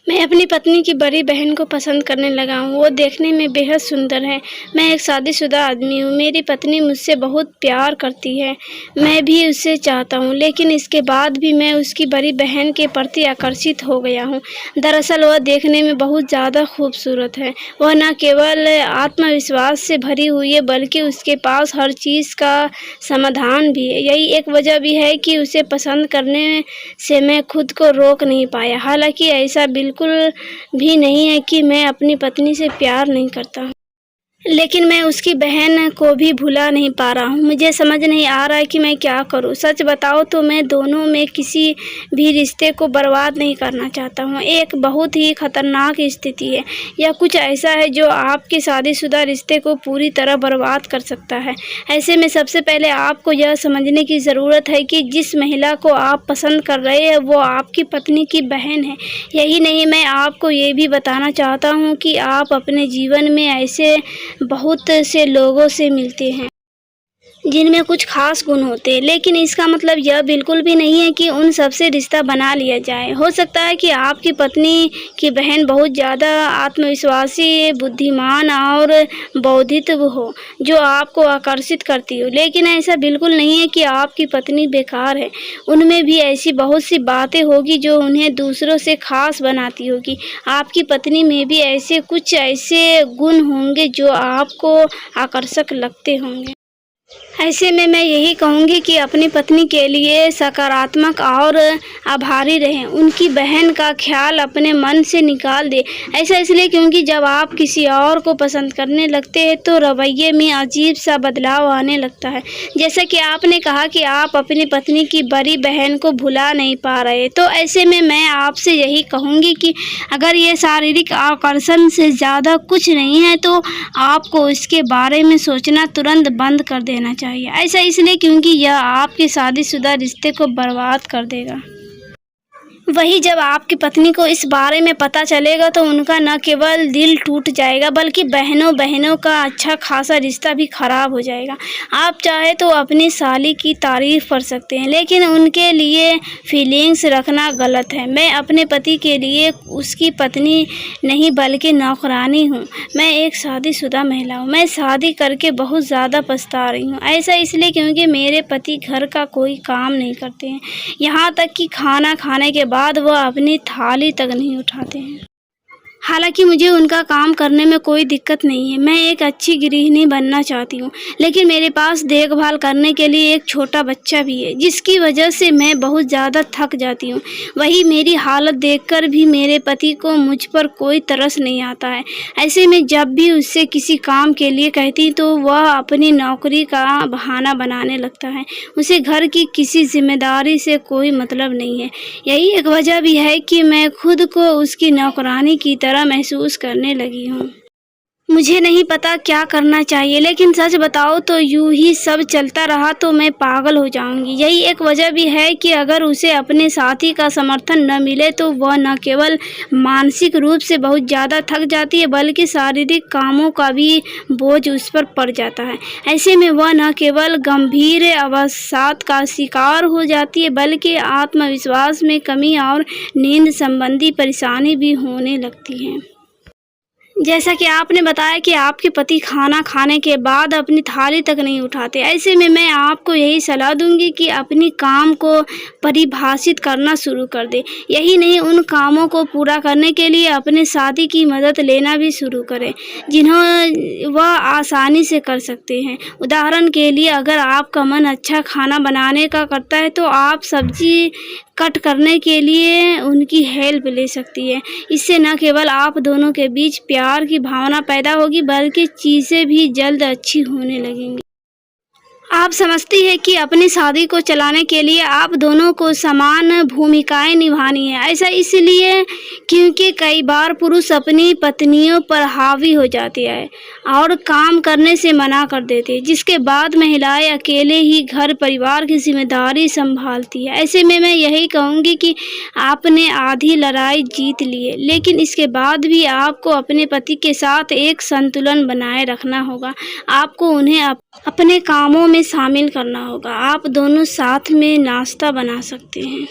मैं अपनी पत्नी की बड़ी बहन को पसंद करने लगा हूँ। वो देखने में बेहद सुंदर है। मैं एक शादीशुदा आदमी हूँ। मेरी पत्नी मुझसे बहुत प्यार करती है। मैं भी उसे चाहता हूँ, लेकिन इसके बाद भी मैं उसकी बड़ी बहन के प्रति आकर्षित हो गया हूँ। दरअसल वह देखने में बहुत ज़्यादा खूबसूरत है। वह न केवल आत्मविश्वास से भरी हुई है, बल्कि उसके पास हर चीज़ का समाधान भी है। यही एक वजह भी है कि उसे पसंद करने से मैं खुद को रोक नहीं पाया। हालाँकि ऐसा बिल्कुल भी नहीं है कि मैं अपनी पत्नी से प्यार नहीं करता, लेकिन मैं उसकी बहन को भी भुला नहीं पा रहा हूँ। मुझे समझ नहीं आ रहा है कि मैं क्या करूँ। सच बताऊँ तो मैं दोनों में किसी भी रिश्ते को बर्बाद नहीं करना चाहता हूँ। एक बहुत ही खतरनाक स्थिति है। यह कुछ ऐसा है जो आपके शादीशुदा रिश्ते को पूरी तरह बर्बाद कर सकता है। ऐसे में सबसे पहले आपको यह समझने की ज़रूरत है कि जिस महिला को आप पसंद कर रहे हैं वो आपकी पत्नी की बहन है। यही नहीं, मैं आपको ये भी बताना चाहता हूँ कि आप अपने जीवन में ऐसे बहुत से लोगों से मिलते हैं जिनमें कुछ खास गुण होते हैं, लेकिन इसका मतलब यह बिल्कुल भी नहीं है कि उन सब से रिश्ता बना लिया जाए। हो सकता है कि आपकी पत्नी की बहन बहुत ज़्यादा आत्मविश्वासी, बुद्धिमान और बौद्धित्व हो, जो आपको आकर्षित करती हो, लेकिन ऐसा बिल्कुल नहीं है कि आपकी पत्नी बेकार है। उनमें भी ऐसी बहुत सी बातें होगी जो उन्हें दूसरों से खास बनाती होगी। आपकी पत्नी में भी ऐसे गुण होंगे जो आपको आकर्षक लगते होंगे। ऐसे में मैं यही कहूँगी कि अपनी पत्नी के लिए सकारात्मक और आभारी रहें। उनकी बहन का ख्याल अपने मन से निकाल दें। ऐसा इसलिए क्योंकि जब आप किसी और को पसंद करने लगते हैं तो रवैये में अजीब सा बदलाव आने लगता है। जैसा कि आपने कहा कि आप अपनी पत्नी की बड़ी बहन को भुला नहीं पा रहे, तो ऐसे में मैं आपसे यही कहूँगी कि अगर ये शारीरिक आकर्षण से ज़्यादा कुछ नहीं है तो आपको इसके बारे में सोचना तुरंत बंद कर देना चाहिए। ऐसा इसलिए क्योंकि यह आपके शादीशुदा रिश्ते को बर्बाद कर देगा। वही जब आपकी पत्नी को इस बारे में पता चलेगा तो उनका न केवल दिल टूट जाएगा, बल्कि बहनों बहनों का अच्छा खासा रिश्ता भी खराब हो जाएगा। आप चाहे तो अपनी साली की तारीफ़ कर सकते हैं, लेकिन उनके लिए फीलिंग्स रखना गलत है। मैं अपने पति के लिए उसकी पत्नी नहीं बल्कि नौकरानी हूँ। मैं एक शादीशुदा महिला हूँ। मैं शादी करके बहुत ज़्यादा पछता रही हूँ। ऐसा इसलिए क्योंकि मेरे पति घर का कोई काम नहीं करते हैं, यहाँ तक कि खाना खाने के बाद वह अपनी थाली तक नहीं उठाते हैं। हालांकि मुझे उनका काम करने में कोई दिक्कत नहीं है। मैं एक अच्छी गृहिणी बनना चाहती हूँ, लेकिन मेरे पास देखभाल करने के लिए एक छोटा बच्चा भी है, जिसकी वजह से मैं बहुत ज़्यादा थक जाती हूँ। वही मेरी हालत देखकर भी मेरे पति को मुझ पर कोई तरस नहीं आता है। ऐसे में जब भी उससे किसी काम के लिए कहती तो वह अपनी नौकरी का बहाना बनाने लगता है। उसे घर की किसी जिम्मेदारी से कोई मतलब नहीं है। यही एक वजह भी है कि मैं खुद को उसकी नौकरानी की तरह महसूस करने लगी हूँ। मुझे नहीं पता क्या करना चाहिए, लेकिन सच बताओ तो यूं ही सब चलता रहा तो मैं पागल हो जाऊंगी। यही एक वजह भी है कि अगर उसे अपने साथी का समर्थन न मिले तो वह न केवल मानसिक रूप से बहुत ज़्यादा थक जाती है, बल्कि शारीरिक कामों का भी बोझ उस पर पड़ जाता है। ऐसे में वह न केवल गंभीर अवसाद का शिकार हो जाती है, बल्कि आत्मविश्वास में कमी और नींद संबंधी परेशानी भी होने लगती है। जैसा कि आपने बताया कि आपके पति खाना खाने के बाद अपनी थाली तक नहीं उठाते। ऐसे में मैं आपको यही सलाह दूंगी कि अपनी काम को परिभाषित करना शुरू कर दें। यही नहीं, उन कामों को पूरा करने के लिए अपने साथी की मदद लेना भी शुरू करें, जिन्हें वह आसानी से कर सकते हैं। उदाहरण के लिए, अगर आपका मन अच्छा खाना बनाने का करता है तो आप सब्जी कट करने के लिए उनकी हेल्प ले सकती है। इससे न केवल आप दोनों के बीच प्यार की भावना पैदा होगी, बल्कि चीज़ें भी जल्द अच्छी होने लगेंगी। आप समझती हैं कि अपनी शादी को चलाने के लिए आप दोनों को समान भूमिकाएं निभानी है। ऐसा इसलिए क्योंकि कई बार पुरुष अपनी पत्नियों पर हावी हो जाते हैं और काम करने से मना कर देते हैं, जिसके बाद महिलाएं अकेले ही घर परिवार की जिम्मेदारी संभालती है। ऐसे में मैं यही कहूँगी कि आपने आधी लड़ाई जीत ली है, लेकिन इसके बाद भी आपको अपने पति के साथ एक संतुलन बनाए रखना होगा। आपको उन्हें अपने कामों में शामिल करना होगा। आप दोनों साथ में नाश्ता बना सकते हैं।